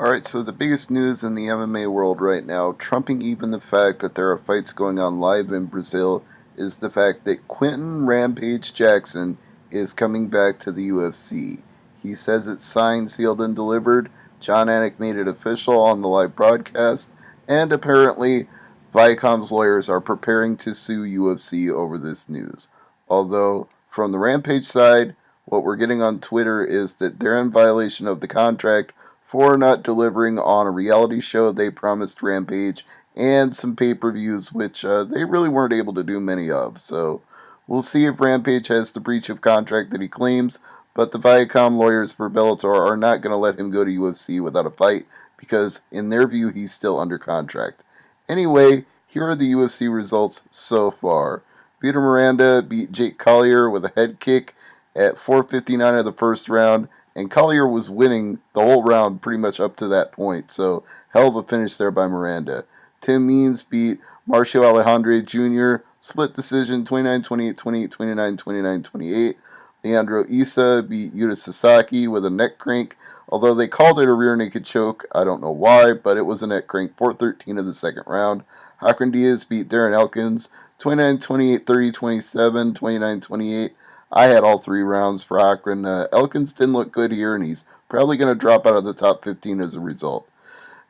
Alright, so the biggest news in the MMA world right now, trumping even the fact that there are fights going on live in Brazil, is the fact that Quentin Rampage Jackson is coming back to the UFC. He says it's signed, sealed, and delivered. John Anik made it official on the live broadcast, and apparently Viacom's lawyers are preparing to sue UFC over this news. Although, from the Rampage side, what we're getting on Twitter is that they're in violation of the contract for not delivering on a reality show they promised Rampage and some pay-per-views, which they really weren't able to do many of. So we'll see if Rampage has the breach of contract that he claims, but the Viacom lawyers for Bellator are not going to let him go to UFC without a fight because, in their view, he's still under contract. Anyway, here are the UFC results so far. Vitor Miranda beat Jake Collier with a head kick at 4:59 of the first round, and Collier was winning the whole round pretty much up to that point, so hell of a finish there by Miranda. Tim Means beat Marcio Alexandre Jr., split decision 29-28, 28-29, 29-28. Leandro Issa beat Yuta Sasaki with a neck crank, although they called it a rear naked choke. I don't know why, but it was a neck crank, 4:13 of the second round. Hacran beat Darren Elkins 29-28, 30-27, 29-28. I had all three rounds for Hacran. Elkins didn't look good here, and he's probably going to drop out of the top 15 as a result.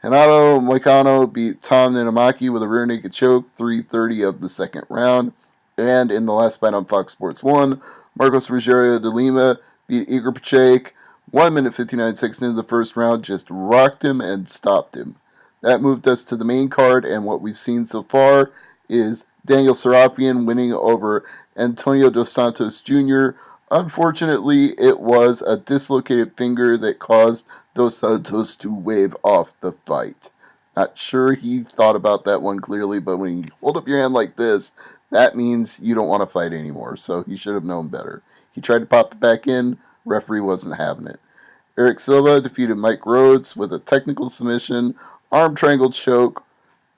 Renato Moicano beat Niinimäki with a rear naked choke, 3:30 of the second round. And in the last fight on Fox Sports 1, Rogerio de Lima beat Igor Pokrajac 1 minute 59 seconds into the first round, just rocked him and stopped him. That moved us to the main card, and what we've seen so far is Daniel Sarafian winning over Antonio dos Santos Jr. Unfortunately, it was a dislocated finger that caused Dos Santos to wave off the fight. Not sure he thought about that one clearly, but when you hold up your hand like this, that means you don't want to fight anymore, so he should have known better. He tried to pop it back in, referee wasn't having it. Erick Silva defeated Mike Rhodes with a technical submission, arm triangle choke.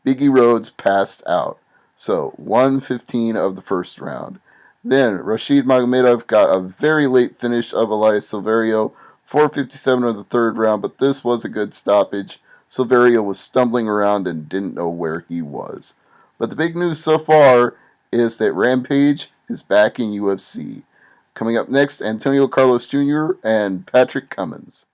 Biggie Rhodes passed out. So, 1:15 of the first round. Then, Rashid Magomedov got a very late finish of Elias Silverio, 4:57 of the third round, but this was a good stoppage. Silverio was stumbling around and didn't know where he was. But the big news so far is that Rampage is back in UFC. Coming up next, Antonio Carlos Jr. and Patrick Cummins.